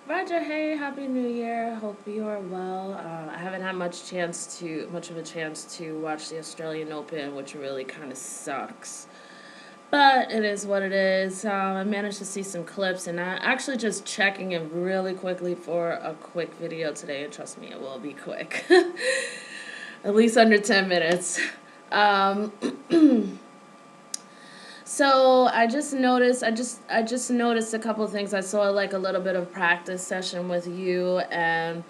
Roger, hey, happy New Year. Hope you are well. I haven't had much of a chance to watch the Australian Open, which really kind of sucks. But it is what it is. I managed to see some clips, and I actually just checking in really quickly for a quick video today. And trust me, it will be quick, at least under 10 minutes. Um, So I just noticed a couple of things. I saw like a little bit of practice session with you and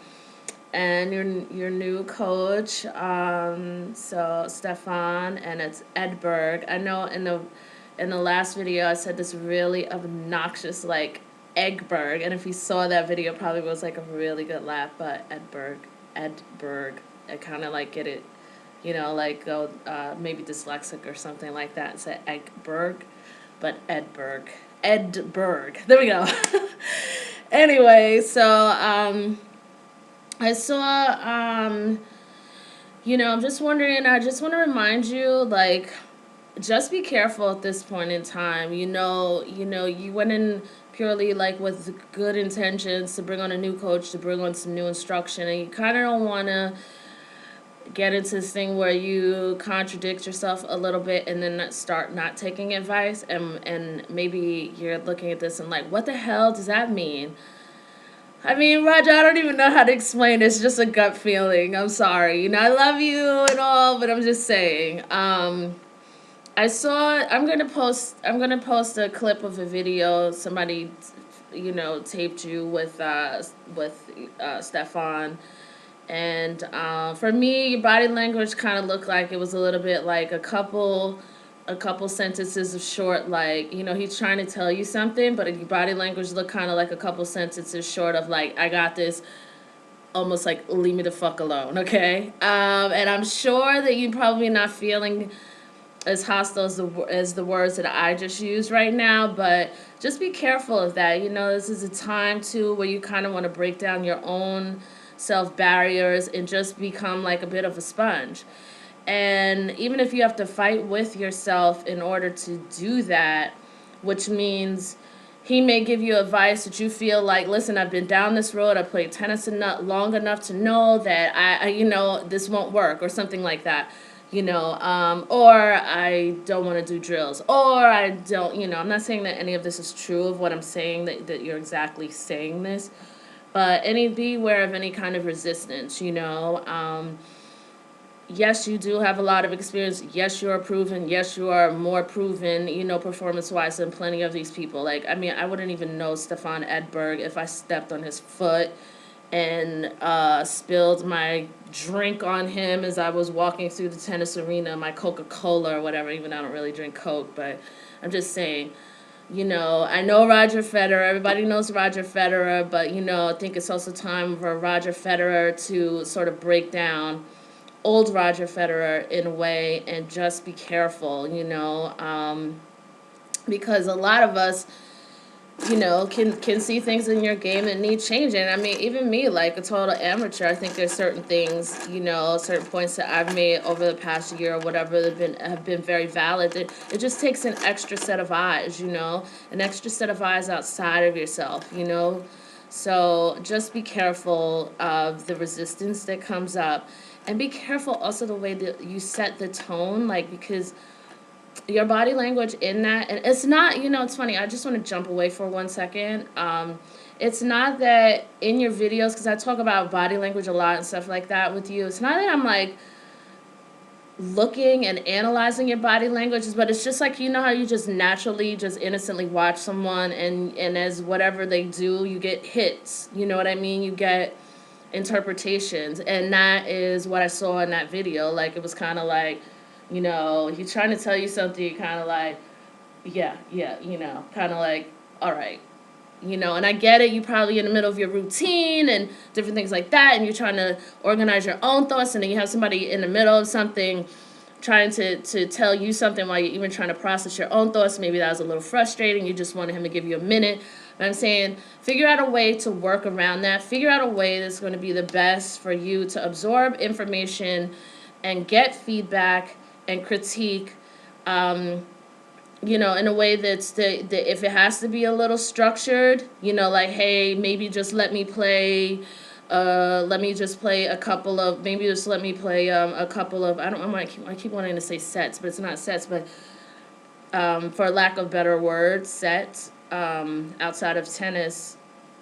your new coach. So Stefan, and it's Edberg. I know in the last video I said this really obnoxious like Eggberg, and if you saw that video, it probably was like a really good laugh. But Edberg, I kind of like get it, like go maybe dyslexic or something like that. It's Eggberg, but Edberg. There we go. Anyway, so I saw I'm just wondering. I just want to remind you, like, just be careful at this point in time. You went in purely like with good intentions to bring on a new coach, to bring on some new instruction, and you kind of don't want to get into this thing where you contradict yourself a little bit and then start not taking advice, and maybe you're looking at this and like, what the hell does that mean? I mean, Roger, I don't even know how to explain it. It's just a gut feeling. I'm sorry. I love you and all, but I'm just saying. I'm gonna post a clip of a video somebody, taped you with Stefan. And for me, your body language kind of looked like it was a little bit like a couple sentences of short, like, he's trying to tell you something, but your body language looked kind of like a couple sentences short of like, I got this, almost like, leave me the fuck alone, okay? And I'm sure that you're probably not feeling as hostile as the words that I just used right now, but just be careful of that. This is a time too where you kind of want to break down your own self barriers and just become like a bit of a sponge. And even if you have to fight with yourself in order to do that, which means he may give you advice that you feel like, listen, I've been down this road. I played tennis long enough to know that this won't work, or something like that. Or I don't want to do drills, or I don't, I'm not saying that any of this is true of what I'm saying, that you're exactly saying this, but be aware of any kind of resistance. Yes, you do have a lot of experience. Yes, you are proven. Yes, you are more proven, performance-wise than plenty of these people. Like, I mean, I wouldn't even know Stefan Edberg if I stepped on his foot and spilled my drink on him as I was walking through the tennis arena, my Coca-Cola or whatever. Even I don't really drink Coke, but I'm just saying, I know Roger Federer. Everybody knows Roger Federer, but, I think it's also time for Roger Federer to sort of break down old Roger Federer in a way and just be careful, because a lot of us, can see things in your game that need changing. I mean, even me, like a total amateur, I think there's certain things, certain points that I've made over the past year or whatever that have been very valid. It just takes an extra set of eyes, an extra set of eyes outside of yourself, So just be careful of the resistance that comes up, and be careful also the way that you set the tone, like, because your body language in that, and it's not, it's funny, I just want to jump away for 1 second. It's not that in your videos, because I talk about body language a lot and stuff like that with you, it's not that I'm like looking and analyzing your body languages, but it's just like, how you just naturally just innocently watch someone, and as whatever they do, you get hits, you know what I mean, you get interpretations, and that is what I saw in that video. Like, it was kind of like, he's trying to tell you something, you're kind of like, yeah, kind of like, all right, and I get it, you probably in the middle of your routine and different things like that, and you're trying to organize your own thoughts, and then you have somebody in the middle of something trying to tell you something while you're even trying to process your own thoughts. Maybe that was a little frustrating, you just wanted him to give you a minute. But I'm saying, figure out a way to work around that. Figure out a way that's going to be the best for you to absorb information and get feedback and critique, in a way that if it has to be a little structured, like, hey, maybe just let me just play a couple of, maybe just let me play a couple of, I keep wanting to say sets, but it's not sets, but for lack of better words, sets. Outside of tennis,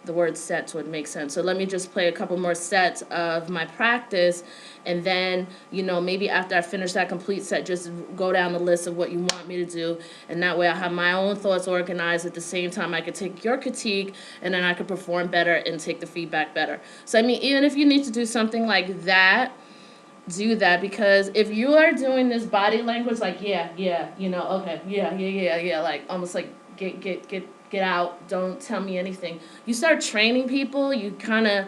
the word sets would make sense. So let me just play a couple more sets of my practice, and then, maybe after I finish that complete set, just go down the list of what you want me to do, and that way I have my own thoughts organized. At the same time, I could take your critique, and then I could perform better and take the feedback better. So, I mean, even if you need to do something like that, do that, because if you are doing this body language, like, yeah, okay, yeah, like almost like get out, don't tell me anything. You start training people, you kind of,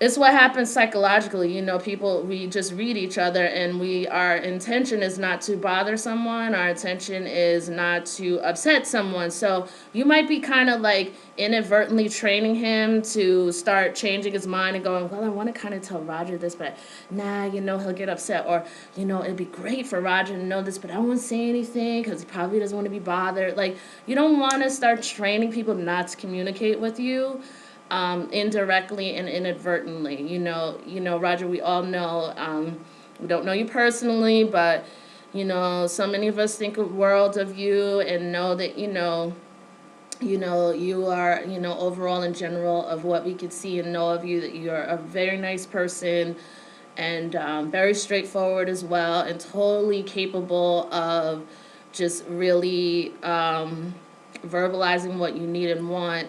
it's what happens psychologically. People, we just read each other, and our intention is not to bother someone. Our intention is not to upset someone. So you might be kind of like inadvertently training him to start changing his mind and going, well, I want to kind of tell Roger this, but nah, he'll get upset. Or, it'd be great for Roger to know this, but I won't say anything because he probably doesn't want to be bothered. Like, you don't want to start training people not to communicate with you indirectly and inadvertently. Roger, we all know, we don't know you personally, but, so many of us think a world of you and know that, you are, overall in general of what we could see and know of you, that you're a very nice person, and very straightforward as well, and totally capable of just really verbalizing what you need and want.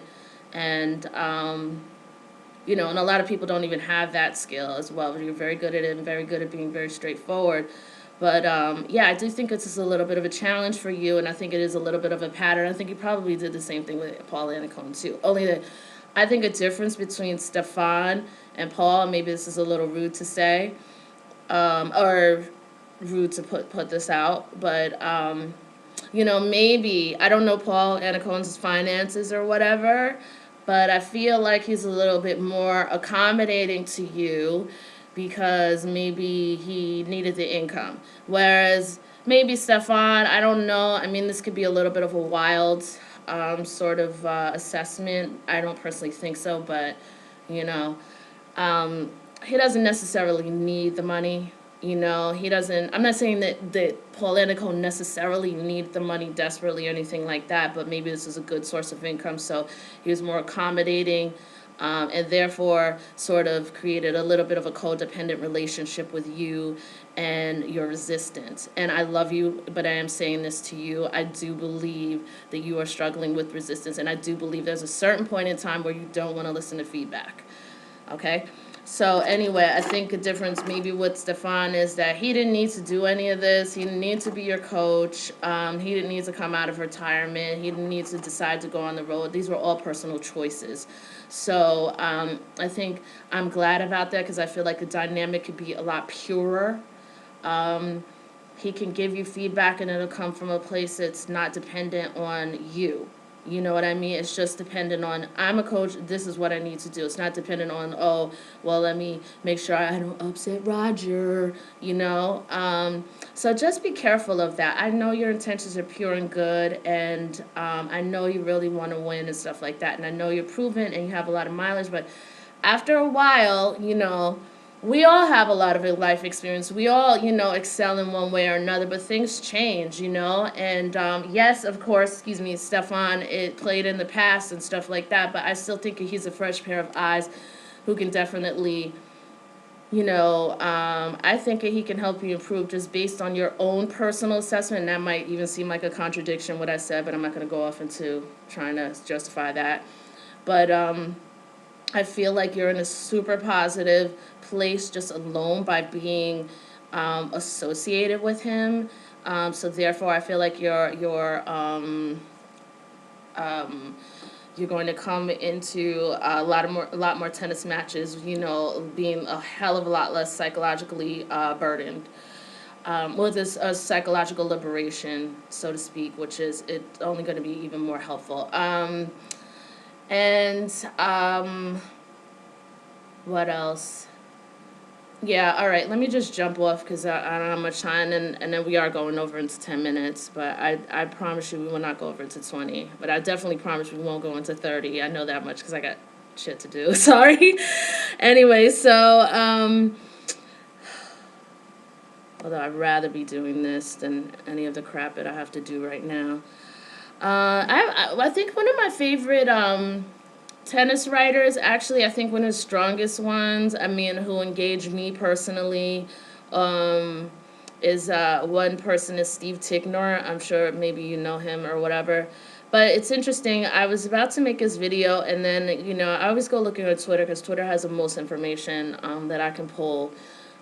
And and a lot of people don't even have that skill as well. But you're very good at it and very good at being very straightforward. But yeah, I do think it's just a little bit of a challenge for you, and I think it is a little bit of a pattern. I think you probably did the same thing with Paul Anacone too. Only that I think a difference between Stefan and Paul, and maybe this is a little rude to say, or rude to put this out, but maybe, I don't know Paul Anacone's finances or whatever, but I feel like he's a little bit more accommodating to you because maybe he needed the income. Whereas maybe Stefan, I don't know. I mean, this could be a little bit of a wild sort of assessment. I don't personally think so, but, you know, he doesn't necessarily need the money. He doesn't, I'm not saying that Paul Anico necessarily need the money desperately or anything like that, but maybe this is a good source of income, so he was more accommodating, and therefore sort of created a little bit of a codependent relationship with you and your resistance. And I love you, but I am saying this to you. I do believe that you are struggling with resistance, and I do believe there's a certain point in time where you don't want to listen to feedback. Okay? So anyway, I think a difference maybe with Stefan is that he didn't need to do any of this. He didn't need to be your coach. He didn't need to come out of retirement. He didn't need to decide to go on the road. These were all personal choices. So I think I'm glad about that, because I feel like the dynamic could be a lot purer. He can give you feedback, and it'll come from a place that's not dependent on you. You know what I mean? It's just dependent on, I'm a coach, this is what I need to do. It's not dependent on, oh, well, let me make sure I don't upset Roger, So just be careful of that. I know your intentions are pure and good, and I know you really want to win and stuff like that. And I know you're proven and you have a lot of mileage, but after a while, we all have a lot of life experience. We all, excel in one way or another, but things change, And yes, of course, Stefan, it played in the past and stuff like that, but I still think he's a fresh pair of eyes who can definitely, I think he can help you improve just based on your own personal assessment. And that might even seem like a contradiction what I said, but I'm not going to go off into trying to justify that. But I feel like you're in a super positive place just alone by being associated with him. So therefore, I feel like you're going to come into a lot more tennis matches. Being a hell of a lot less psychologically burdened. With this psychological liberation, so to speak, which is it's only going to be even more helpful. And what else? Yeah, all right. Let me just jump off because I don't have much time, and then we are going over into 10 minutes. But I promise you we will not go over into 20. But I definitely promise we won't go into 30. I know that much because I got shit to do. Sorry. Anyway, so although I'd rather be doing this than any of the crap that I have to do right now. I think one of my favorite tennis writers, actually, I think one of the strongest ones, I mean, who engaged me personally, um, is one person is Steve Tignor. I'm sure maybe you know him or whatever. But it's interesting. I was about to make this video, and then, I always go looking at Twitter because Twitter has the most information that I can pull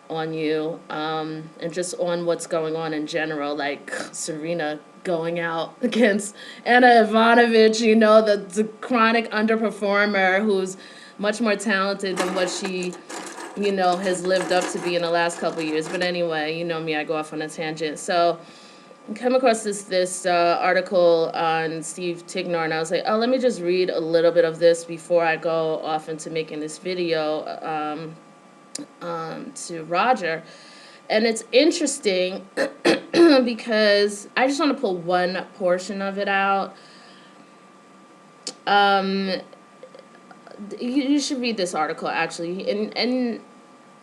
on you, and just on what's going on in general, like Serena going out against Anna Ivanovic, the chronic underperformer who's much more talented than what she, has lived up to be in the last couple of years. But anyway, you know me, I go off on a tangent. So I came across this article on Steve Tignor, and I was like, oh, let me just read a little bit of this before I go off into making this video. To Roger. And it's interesting because I just want to pull one portion of it out. Um, you should read this article, actually. And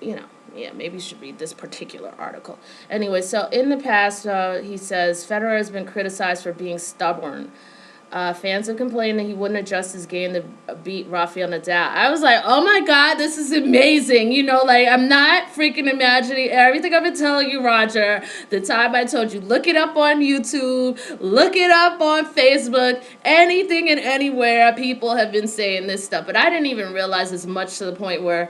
yeah, maybe you should read this particular article. Anyway, so in the past, he says, Federer has been criticized for being stubborn. Fans have complained that he wouldn't adjust his game to beat Rafael Nadal. I was like, oh my God, this is amazing. I'm not freaking imagining everything I've been telling you, Roger. The time I told you, look it up on YouTube, look it up on Facebook, anything and anywhere people have been saying this stuff. But I didn't even realize as much to the point where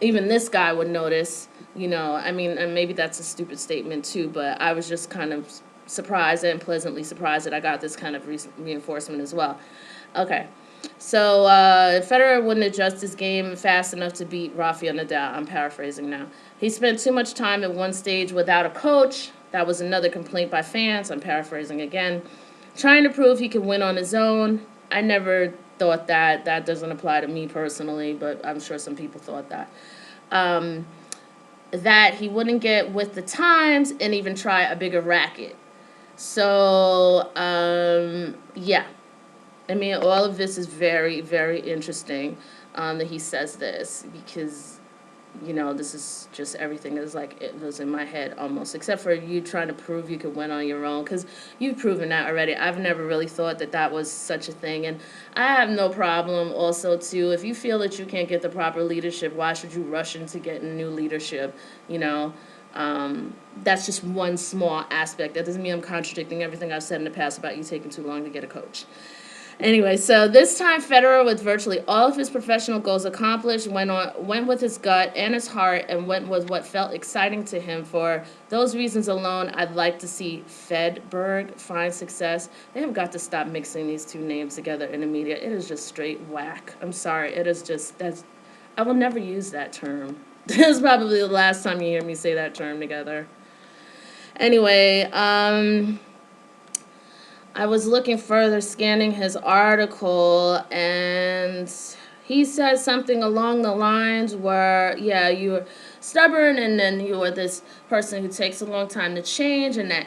even this guy would notice, I mean, and maybe that's a stupid statement too, but I was just kind of surprised and pleasantly surprised that I got this kind of reinforcement as well. Okay, so Federer wouldn't adjust his game fast enough to beat Rafael Nadal. I'm paraphrasing now. He spent too much time at one stage without a coach. That was another complaint by fans. I'm paraphrasing again. Trying to prove he could win on his own. I never thought that. That doesn't apply to me personally, but I'm sure some people thought that. That he wouldn't get with the times and even try a bigger racket. So, yeah. I mean, all of this is very, very interesting that he says this because, this is just everything is like it was in my head almost, except for you trying to prove you could win on your own because you've proven that already. I've never really thought that was such a thing. And I have no problem also, too, if you feel that you can't get the proper leadership, why should you rush into getting new leadership, That's just one small aspect. That doesn't mean I'm contradicting everything I've said in the past about you taking too long to get a coach. Anyway, so this time Federer, with virtually all of his professional goals accomplished, went with his gut and his heart and went with what felt exciting to him. For those reasons alone, I'd like to see Fedberg find success. They have got to stop mixing these two names together in the media. It is just straight whack. I'm sorry. It is just, I will never use that term. This is probably the last time you hear me say that term together. Anyway, I was looking further, scanning his article, and he said something along the lines where, yeah, you're stubborn, and then you are this person who takes a long time to change, and that,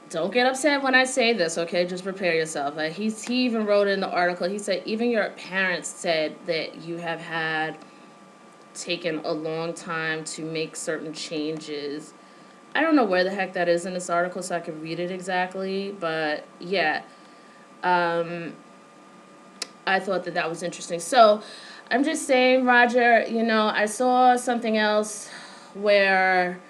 don't get upset when I say this, okay? Just prepare yourself. He even wrote in the article, he said, even your parents said that you have taken a long time to make certain changes. I don't know where the heck that is in this article so I could read it exactly, but yeah, I thought that was interesting. So I'm just saying, Roger, I saw something else where,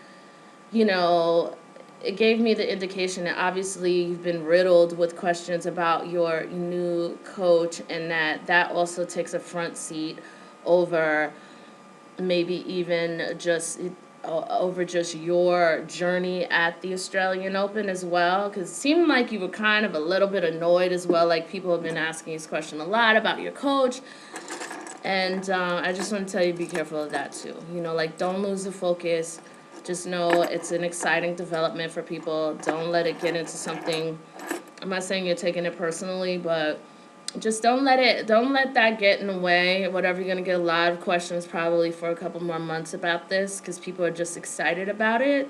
it gave me the indication that obviously you've been riddled with questions about your new coach, and that also takes a front seat over maybe even just your journey at the Australian Open as well, because it seemed like you were kind of a little bit annoyed as well. Like, people have been asking this question a lot about your coach, and I just want to tell you, be careful of that too. Don't lose the focus. Just know it's an exciting development for people. Don't let it get into something. I'm not saying you're taking it personally, but just don't let that get in the way. Whatever, you're gonna get a lot of questions probably for a couple more months about this because people are just excited about it.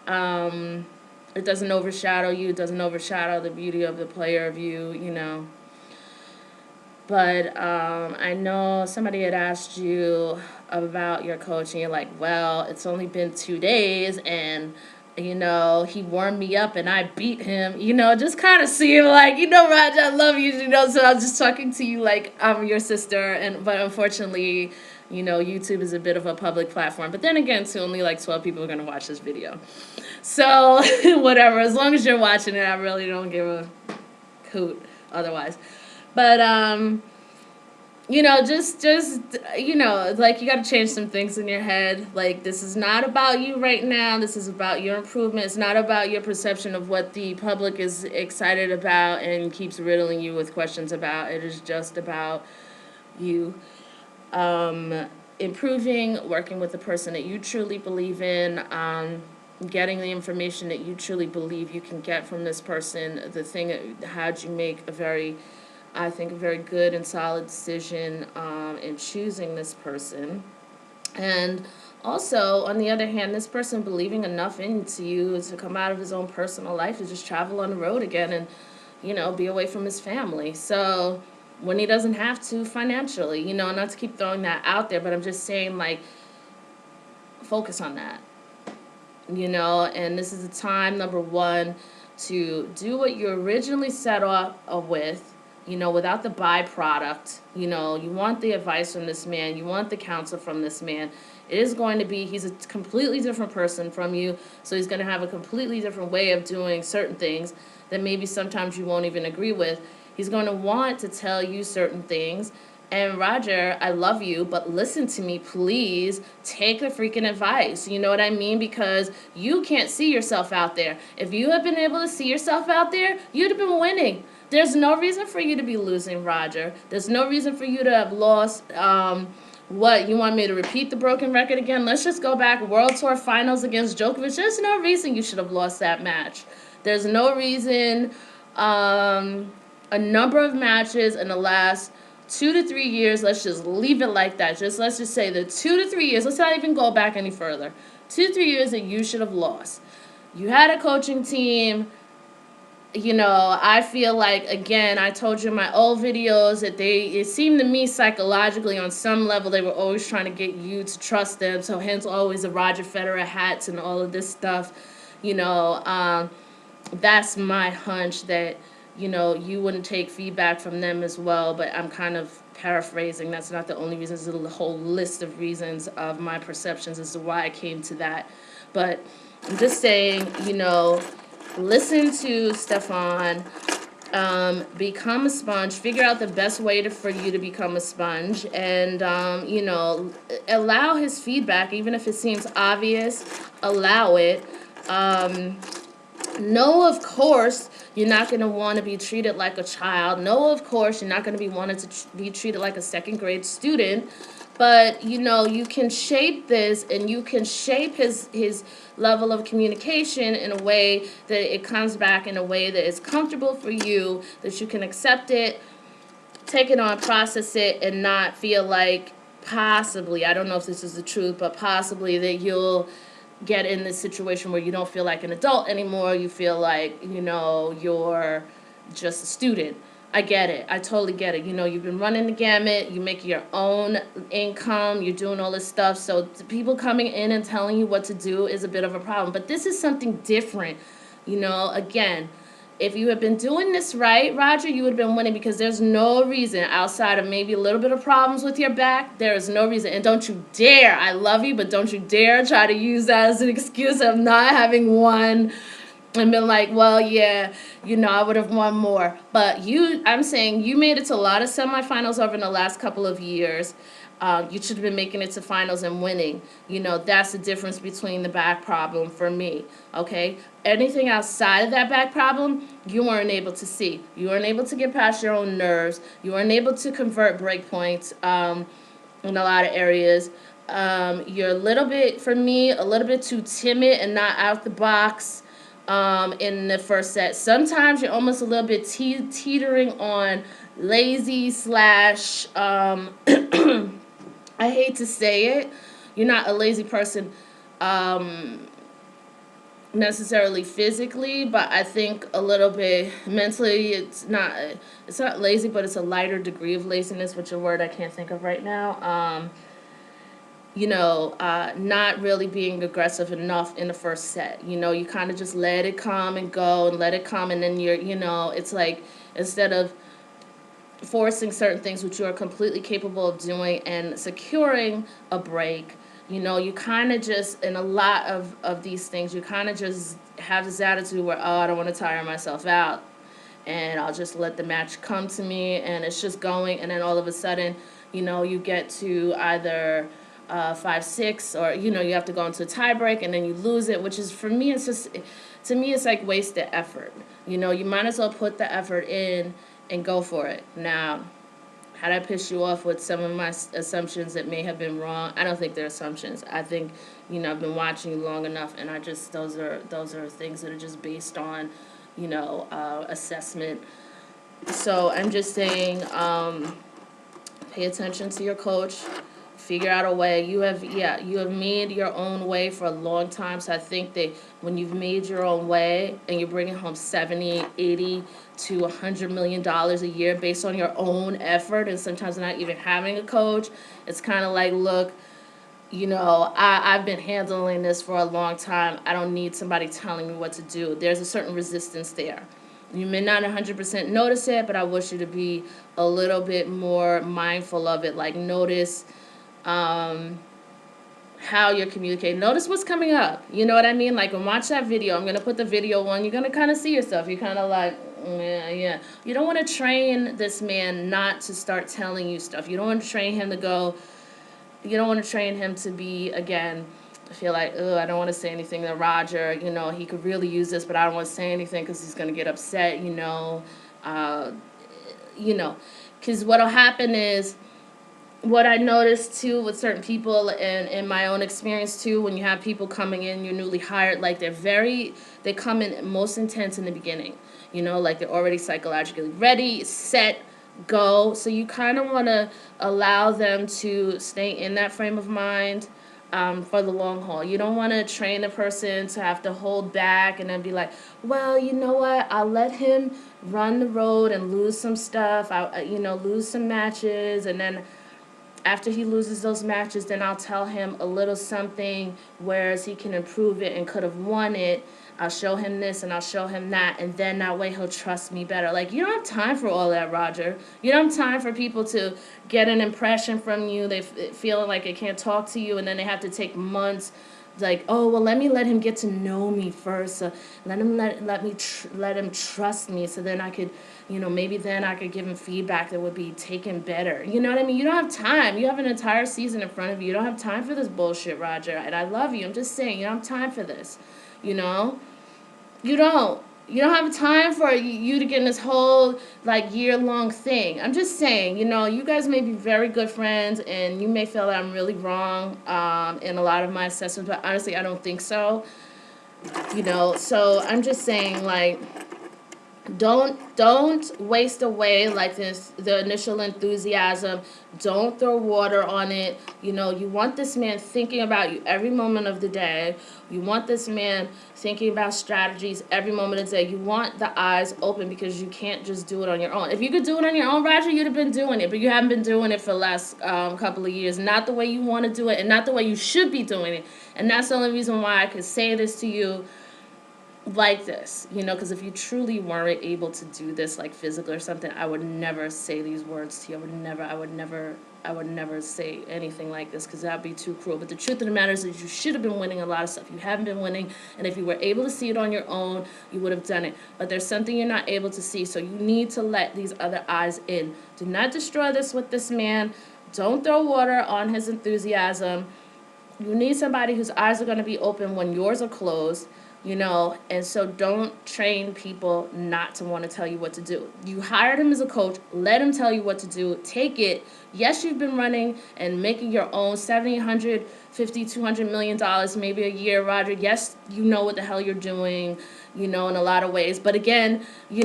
Um, it doesn't overshadow you. It doesn't overshadow the beauty of the player of you. You know. But I know somebody had asked you about your coach, and you're like, well, it's only been 2 days, and he warmed me up and I beat him. Just kind of seem like, Raj, I love you. So I was just talking to you like I'm your sister, but unfortunately, YouTube is a bit of a public platform. But then again, too, only like 12 people are gonna watch this video. So whatever, as long as you're watching it, I really don't give a hoot otherwise. But like you got to change some things in your head. Like, this is not about you right now. This is about your improvement. It's not about your perception of what the public is excited about and keeps riddling you with questions about. It is just about you improving, working with the person that you truly believe in, getting the information that you truly believe you can get from this person. The thing that had you make I think, a very good and solid decision in choosing this person. And also, on the other hand, this person believing enough into you to come out of his own personal life to just travel on the road again and, be away from his family. So when he doesn't have to financially, not to keep throwing that out there, but I'm just saying, like, focus on that. And this is the time, number one, to do what you originally set off with, without the byproduct. You want the advice from this man. You want the counsel from this man. He's a completely different person from you, so he's going to have a completely different way of doing certain things that maybe sometimes you won't even agree with. He's going to want to tell you certain things. And Roger, I love you, but listen to me, please. Take the freaking advice. You know what I mean? Because you can't see yourself out there. If you had been able to see yourself out there, you'd have been winning. There's no reason for you to be losing, Roger. There's no reason for you to have lost. What, you want me to repeat the broken record again? Let's just go back. World Tour Finals against Djokovic. There's no reason you should have lost that match. There's no reason. A number of matches in the last 2 to 3 years, let's just leave it like that. Let's just say the 2 to 3 years, let's not even go back any further. 2 to 3 years that you should have lost. You had a coaching team. I feel like, again, I told you in my old videos that it seemed to me psychologically on some level they were always trying to get you to trust them. So hence always the Roger Federer hats and all of this stuff. That's my hunch that you wouldn't take feedback from them as well, but I'm kind of paraphrasing. That's not the only reason. There's a whole list of reasons of my perceptions as to why I came to that. But I'm just saying, listen to Stefan, become a sponge, figure out the best way for you to become a sponge, and, allow his feedback, even if it seems obvious, allow it. No, of course, you're not going to want to be treated like a child. No, of course, you're not going to be wanted to be treated like a second grade student. But, you can shape this, and you can shape his level of communication in a way that it comes back in a way that is comfortable for you, that you can accept it, take it on, process it, and not feel like possibly, I don't know if this is the truth, but possibly that you'll get in this situation where you don't feel like an adult anymore. You feel like, you're just a student. I get it. I totally get it. You've been running the gamut. You make your own income. You're doing all this stuff. So people coming in and telling you what to do is a bit of a problem. But this is something different. Again, if you had been doing this right, Roger, you would have been winning, because there's no reason outside of maybe a little bit of problems with your back. There is no reason. And don't you dare, I love you, but don't you dare try to use that as an excuse of not having won and been like, well, yeah, I would have won more. But I'm saying you made it to a lot of semifinals over the last couple of years. You should have been making it to finals and winning. That's the difference between the back problem for me, okay? Anything outside of that back problem, you weren't able to see. You weren't able to get past your own nerves. You weren't able to convert breakpoints in a lot of areas. You're a little bit too timid and not out the box in the first set. Sometimes you're almost a little bit teetering on lazy slash I hate to say it, you're not a lazy person necessarily physically, but I think a little bit mentally. It's not lazy, but it's a lighter degree of laziness, which is a word I can't think of right now. Not really being aggressive enough in the first set. You kind of just let it come and go and let it come, and then it's like, instead of forcing certain things which you are completely capable of doing and securing a break, you kind of just, in a lot of these things, you kind of just have this attitude where, oh, I don't want to tire myself out, and I'll just let the match come to me, and it's just going, and then all of a sudden, you get to either 5-6, or you have to go into a tie break, and then you lose it, which is, for me, it's just, to me, it's like wasted effort. You might as well put the effort in and go for it. Now, had I pissed you off with some of my assumptions that may have been wrong? I don't think they're assumptions. I think, I've been watching you long enough, and those are things that are just based on, assessment. So I'm just saying, pay attention to your coach. Figure out a way. You have made your own way for a long time. So I think that when you've made your own way and you're bringing home 70, 80 to $100 million a year based on your own effort, and sometimes not even having a coach, it's kind of like, look, I've been handling this for a long time. I don't need somebody telling me what to do. There's a certain resistance there. You may not 100% notice it, but I wish you to be a little bit more mindful of it. Like, notice how you're communicating. Notice what's coming up. You know what I mean? Like, and watch that video. I'm going to put the video on. You're going to kind of see yourself. You're kind of like, yeah. You don't want to train this man not to start telling you stuff. You don't want to train him to go. You don't want to train him to be, again, feel like, I don't want to say anything to Roger. He could really use this, but I don't want to say anything because he's going to get upset, because what'll happen is, what I noticed too with certain people, and in my own experience too, when you have people coming in, you're newly hired, like they come in most intense in the beginning, like they're already psychologically ready, set, go. So you kind of want to allow them to stay in that frame of mind for the long haul. You don't want to train a person to have to hold back and then be like, well, you know what, I'll let him run the road and lose some stuff, lose some matches, and then after he loses those matches, then I'll tell him a little something, whereas he can improve it and could have won it. I'll show him this and I'll show him that, and then that way he'll trust me better. Like, you don't have time for all that, Roger. You don't have time for people to get an impression from you. They feel like they can't talk to you, and then they have to take months. Like, oh, well, let him get to know me first. Let him trust me, so then I could, maybe then I could give him feedback that would be taken better. You know what I mean? You don't have time. You have an entire season in front of you. You don't have time for this bullshit, Roger. And I love you. I'm just saying, you don't have time for this. You don't. You don't have time for you to get in this whole, like, year-long thing. I'm just saying, you guys may be very good friends, and you may feel that I'm really wrong in a lot of my assessments, but honestly, I don't think so. So I'm just saying, like, don't waste away like this the initial enthusiasm. Don't throw water on it. You want this man thinking about you every moment of the day. You want this man thinking about strategies every moment of the day. You want the eyes open, because you can't just do it on your own. If you could do it on your own, Roger, you'd have been doing it, but you haven't been doing it for the last couple of years. Not the way you want to do it, and not the way you should be doing it. And that's the only reason why I could say this to you like this, because if you truly weren't able to do this, like physical or something, I would never say these words to you. I would never say anything like this, because that'd be too cruel. But the truth of the matter is that you should have been winning a lot of stuff. You haven't been winning, and if you were able to see it on your own, you would have done it. But there's something you're not able to see, so you need to let these other eyes in. Do not destroy this with this man. Don't throw water on his enthusiasm. You need somebody whose eyes are going to be open when yours are closed. And so don't train people not to want to tell you what to do. You hired him as a coach. Let him tell you what to do. Take it. Yes, you've been running and making your own $70, $150, $200 million, maybe a year, Roger. Yes, you know what the hell you're doing, in a lot of ways. But again, you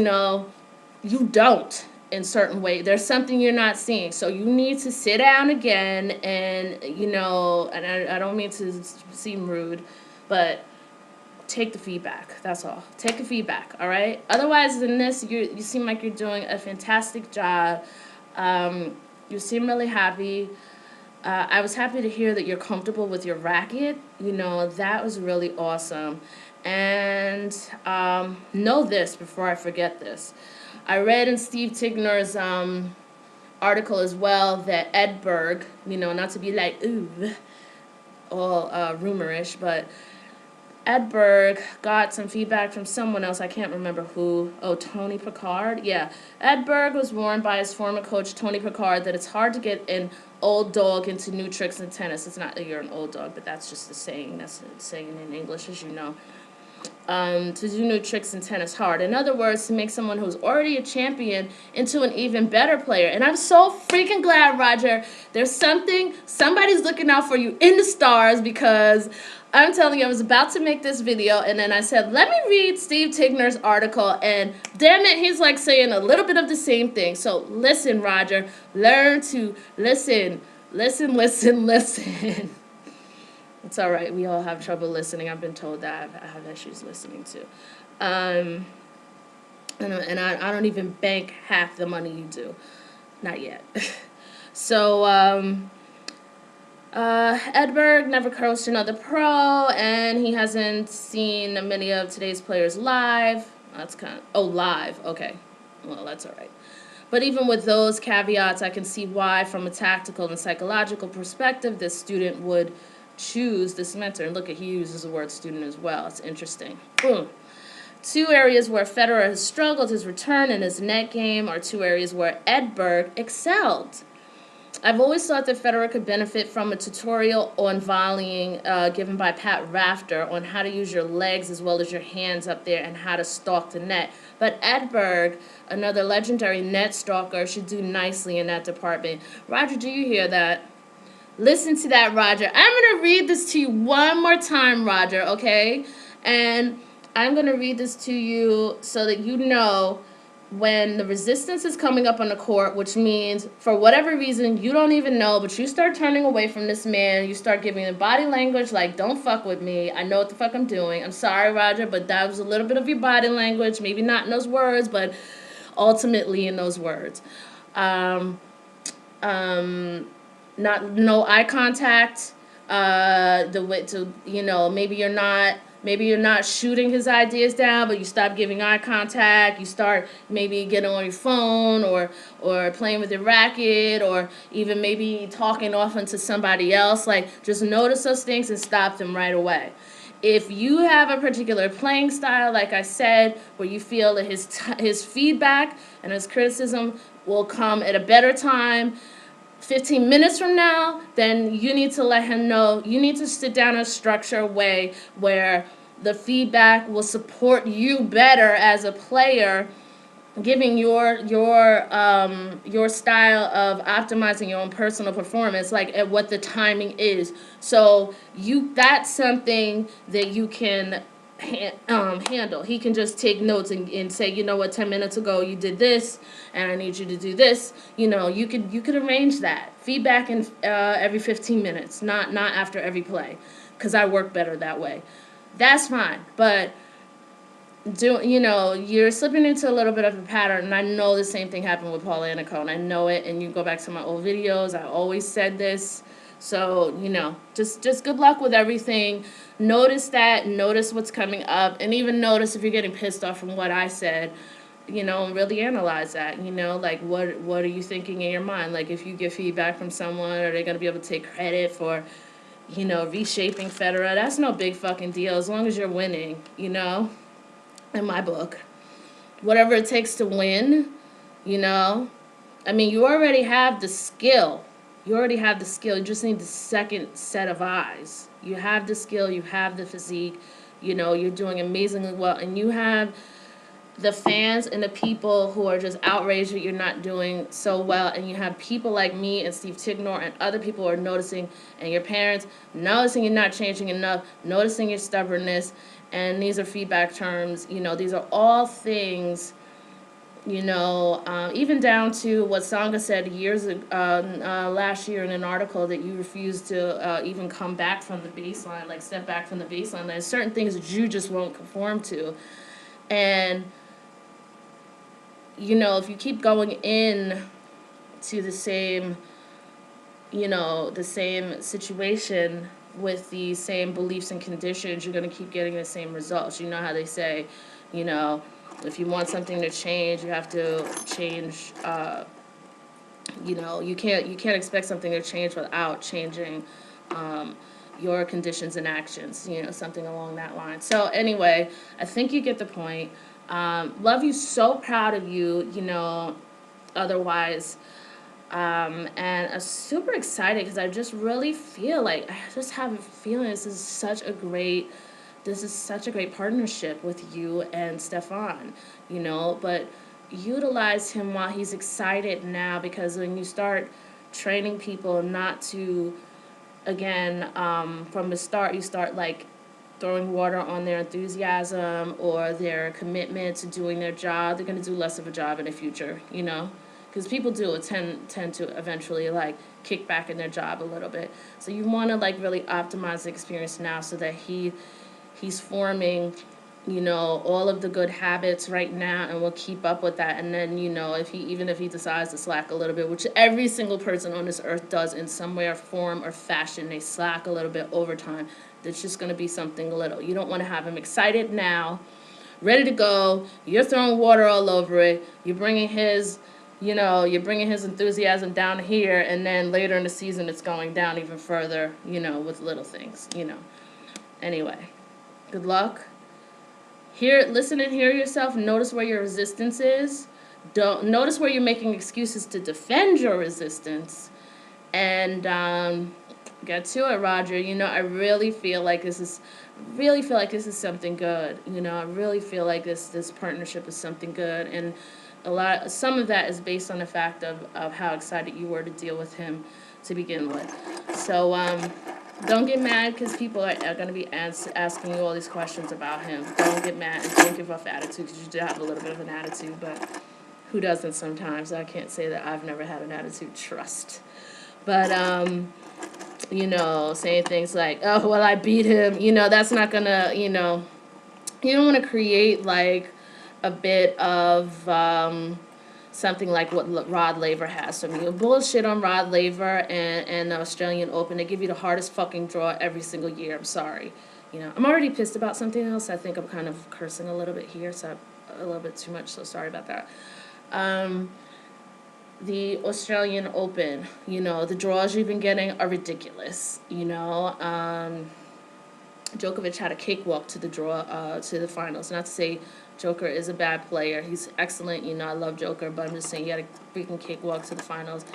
don't. in certain way. There's something you're not seeing. So you need to sit down again and, and I don't mean to seem rude, but take the feedback. That's all. Take the feedback, all right? Otherwise than this, you seem like you're doing a fantastic job. You seem really happy. I was happy to hear that you're comfortable with your racket. That was really awesome. And know this before I forget this. I read in Steve Tigner's article as well that Ed Berg, not to be like, ooh, all rumorish, but Ed Berg got some feedback from someone else. I can't remember who. Oh, Tony Picard? Yeah. Ed Berg was warned by his former coach, Tony Picard, that it's hard to get an old dog into new tricks in tennis. It's not that you're an old dog, but that's just a saying. That's a saying in English, as you know. To do new tricks in tennis hard. In other words, to make someone who's already a champion into an even better player. And I'm so freaking glad, Roger. There's somebody's looking out for you in the stars, because I'm telling you, I was about to make this video, and then I said, let me read Steve Tigner's article, and damn it, he's like saying a little bit of the same thing. So listen, Roger, learn to listen. It's all right. We all have trouble listening. I've been told that I have issues listening too. And I don't even bank half the money you do. Not yet. So, Edberg never coached another pro, and he hasn't seen many of today's players live. Live. Okay. Well, that's all right. But even with those caveats, I can see why, from a tactical and psychological perspective, this student would choose this mentor. And look, he uses the word student as well. It's interesting. Two areas where Federer has struggled, his return and his net game, are two areas where Edberg excelled. I've always thought that Federer could benefit from a tutorial on volleying given by Pat Rafter on how to use your legs as well as your hands up there and how to stalk the net. But Edberg, another legendary net stalker, should do nicely in that department. Roger, do you hear that? Listen to that, Roger. I'm going to read this to you one more time, Roger, okay? And I'm going to read this to you so that you know when the resistance is coming up on the court, which means for whatever reason you don't even know, but you start turning away from this man, you start giving him body language like, don't fuck with me, I know what the fuck I'm doing. I'm sorry, Roger, but that was a little bit of your body language, maybe not in those words, but ultimately in those words. No eye contact. The way to, maybe you're not shooting his ideas down, but you stop giving eye contact. You start maybe getting on your phone or playing with your racket, or even maybe talking off into somebody else. Like, just notice those things and stop them right away. If you have a particular playing style, like I said, where you feel that his feedback and his criticism will come at a better time 15 minutes from now, then you need to let him know. You need to sit down and structure a way where the feedback will support you better as a player, giving your style of optimizing your own personal performance, like at what the timing is. So that's something that you can handle. He can just take notes and say, you know what, 10 minutes ago you did this, and I need you to do this. You could arrange that. Feedback in every 15 minutes, not after every play, because I work better that way. That's fine, but you're slipping into a little bit of a pattern, and I know the same thing happened with Paul Anico, I know it, and you go back to my old videos, I always said this. So, just good luck with everything. Notice what's coming up, and even notice if you're getting pissed off from what I said, and really analyze that, like what are you thinking in your mind? Like, if you get feedback from someone, are they going to be able to take credit for, reshaping Federer? That's no big fucking deal as long as you're winning, in my book. Whatever it takes to win, you already have the skill. You just need the second set of eyes. You have the skill. You have the physique. You're doing amazingly well. And you have the fans and the people who are just outraged that you're not doing so well. And you have people like me and Steve Tigner and other people who are noticing, and your parents noticing you're not changing enough, noticing your stubbornness. And these are feedback terms. These are all things Even down to what Sangha said last year in an article, that you refuse to even come back from the baseline, like step back from the baseline. There's certain things that you just won't conform to. And, if you keep going in to the same situation with the same beliefs and conditions, you're going to keep getting the same results. You know how they say, if you want something to change, you have to change. You can't expect something to change without changing your conditions and actions. Something along that line. So anyway, I think you get the point. Love you, so proud of you. Otherwise. And I'm super excited because I just really feel like, I just have a feeling this is such a great partnership with you and Stefan, but utilize him while he's excited now, because when you start training people not to, again, from the start, you start like throwing water on their enthusiasm or their commitment to doing their job, they're going to do less of a job in the future, because people tend to eventually like kick back in their job a little bit. So you want to like really optimize the experience now, so that he's forming, all of the good habits right now, and will keep up with that. And then, if he decides to slack a little bit, which every single person on this earth does in some way or form or fashion, they slack a little bit over time. There's just going to be something little. You don't want to have him excited now, ready to go. You're throwing water all over it. You're bringing his enthusiasm down here, and then later in the season it's going down even further, with little things, Anyway, good luck. Listen and hear yourself. Notice where your resistance is. Don't notice where you're making excuses to defend your resistance, and get to it, Roger. I really feel like this is something good. I really feel like this partnership is something good, and some of that is based on the fact of how excited you were to deal with him to begin with. So don't get mad because people are going to be asking you all these questions about him. Don't get mad and don't give off attitude, because you do have a little bit of an attitude, but who doesn't sometimes? I can't say that I've never had an attitude, trust. But, saying things like, oh, well, I beat him, that's not going to, you don't want to create like a bit of something like what Rod Laver has. So, bullshit on Rod Laver and the Australian Open. They give you the hardest fucking draw every single year. I'm sorry. I'm already pissed about something else. I think I'm kind of cursing a little bit here, so a little bit too much, so sorry about that. The Australian Open, the draws you've been getting are ridiculous. Djokovic had a cakewalk to the draw, to the finals. Not to say Joker is a bad player. He's excellent. I love Joker, but I'm just saying he had a freaking cakewalk to the finals.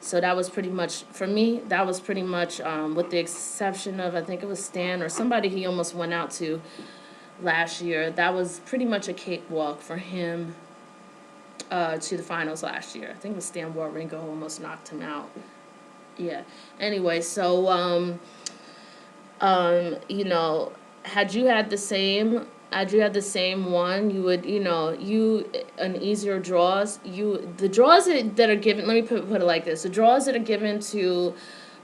So that was pretty much, for me, with the exception of, I think it was Stan or somebody he almost went out to last year. That was pretty much a cakewalk for him to the finals last year. I think it was Stan Wawrinka who almost knocked him out. Yeah. Anyway, so, had you had the same one, you would, an easier draws, the draws that are given, let me put it like this, the draws that are given to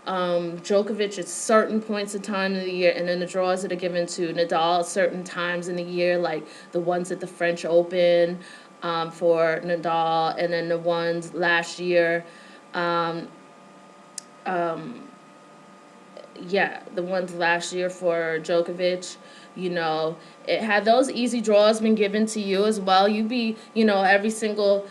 Djokovic at certain points of time in the year, and then the draws that are given to Nadal at certain times in the year, like the ones at the French Open for Nadal, and then the ones last year, the ones last year for Djokovic, it had those easy draws been given to you as well, you'd be, every single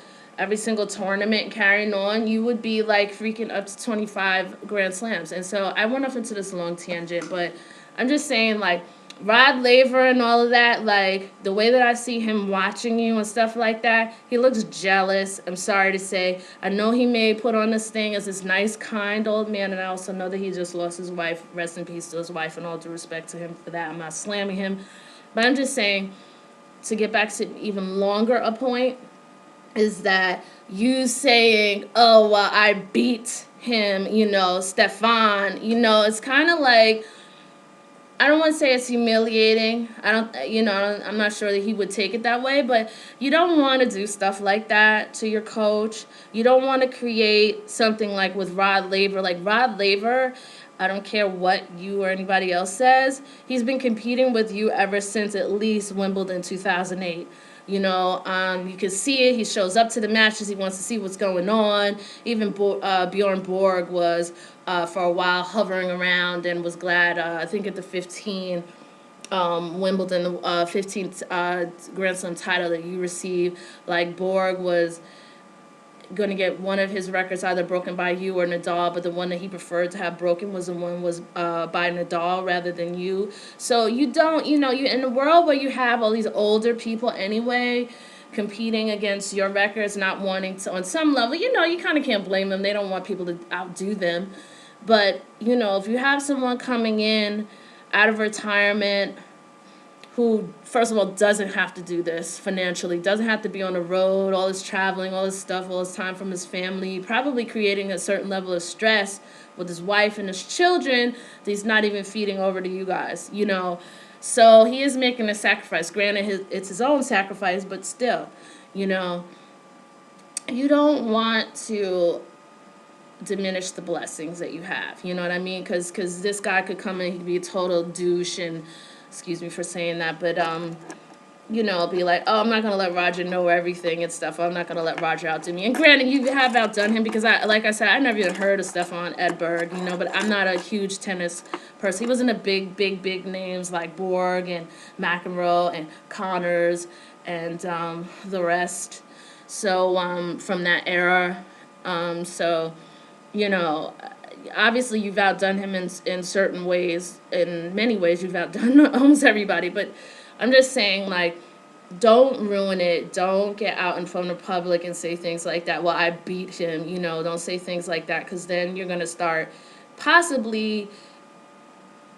tournament carrying on, you would be like freaking up to 25 Grand Slams. And so I went off into this long tangent, but I'm just saying, like, Rod Laver and all of that, like, the way that I see him watching you and stuff like that, he looks jealous, I'm sorry to say. I know he may put on this thing as this nice, kind old man, and I also know that he just lost his wife. Rest in peace to his wife, and all due respect to him for that. I'm not slamming him. But I'm just saying, to get back to even longer a point, is that you saying, oh, well, I beat him, Stefan, it's kind of like, I don't want to say it's humiliating. I'm not sure that he would take it that way, but you don't want to do stuff like that to your coach. You don't want to create something like with Rod Laver. Like Rod Laver, I don't care what you or anybody else says, he's been competing with you ever since at least Wimbledon 2008. You can see it. He shows up to the matches. He wants to see what's going on. Even Bjorn Borg was for a while hovering around and was glad. I think at the 15th Grand Slam title that you received, like Borg was going to get one of his records either broken by you or Nadal, but the one that he preferred to have broken was by Nadal rather than you. So you don't, you in a world where you have all these older people anyway competing against your records, not wanting to, on some level, you kind of can't blame them. They don't want people to outdo them. But, if you have someone coming in out of retirement who, first of all, doesn't have to do this financially, doesn't have to be on the road, all this traveling, all this stuff, all this time from his family, probably creating a certain level of stress with his wife and his children that he's not even feeding over to you guys, So he is making a sacrifice. Granted, it's his own sacrifice, but still, you don't want to diminish the blessings that you have, you know what I mean? Because this guy could come in, he could be a total douche and, excuse me for saying that, but, be like, oh, I'm not going to let Roger know everything and stuff. I'm not going to let Roger outdo me. And granted, you have outdone him because, like I said, I never even heard of Stefan Edberg, but I'm not a huge tennis person. He wasn't a big names like Borg and McEnroe and Connors and the rest. So, from that era. Obviously you've outdone him in certain ways. In many ways you've outdone almost everybody, but I'm just saying, like, don't ruin it. Don't get out in front of the public and say things like that. Well, I beat him, don't say things like that, because then you're going to start possibly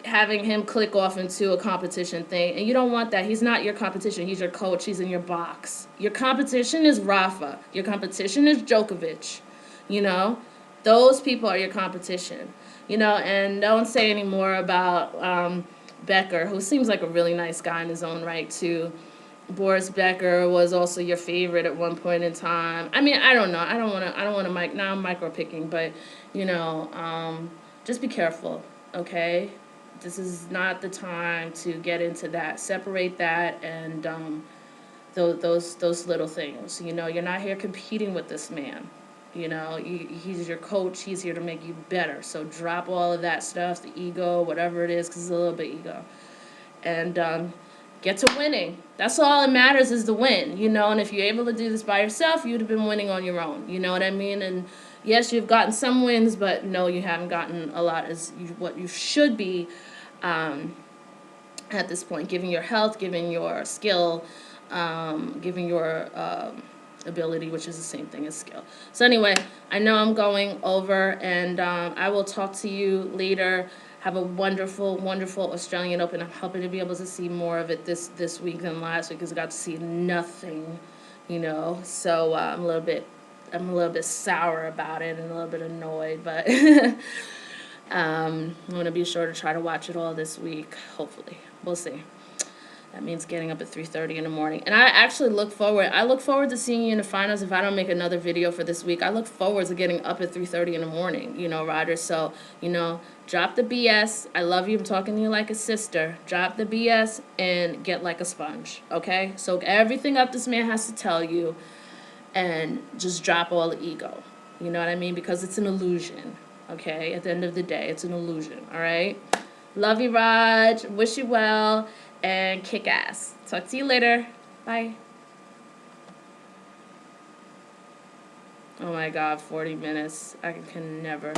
having him click off into a competition thing, and you don't want that. He's not your competition. He's your coach. He's in your box. Your competition is Rafa. Your competition is Djokovic. Those people are your competition, and don't say any more about Becker, who seems like a really nice guy in his own right, too. Boris Becker was also your favorite at one point in time. I mean, I don't know. I don't want to now I'm micro picking, but, just be careful, okay? This is not the time to get into that. Separate that and those little things. You're not here competing with this man. He's your coach. He's here to make you better. So drop all of that stuff, the ego, whatever it is, because it's a little bit ego. And get to winning. That's all that matters, is the win, And if you're able to do this by yourself, you'd have been winning on your own. You know what I mean? And yes, you've gotten some wins, but no, you haven't gotten a lot as what you should be at this point, given your health, given your skill, given your ability, which is the same thing as skill. So anyway, I know I'm going over, and I will talk to you later. Have a wonderful, wonderful Australian Open. I'm hoping to be able to see more of it this week than last week, because I got to see nothing, So I'm a little bit sour about it and a little bit annoyed, but I'm going to be sure to try to watch it all this week, hopefully. We'll see. That means getting up at 3:30 in the morning. And I actually look forward to seeing you in the finals if I don't make another video for this week. I look forward to getting up at 3:30 in the morning, Roger. So, drop the BS. I love you. I'm talking to you like a sister. Drop the BS and get like a sponge, okay? Soak everything up this man has to tell you and just drop all the ego. You know what I mean? Because it's an illusion, okay? At the end of the day, it's an illusion, all right? Love you, Raj. Wish you well. And kick ass. Talk to you later. Bye. Oh my God, 40 minutes. I can never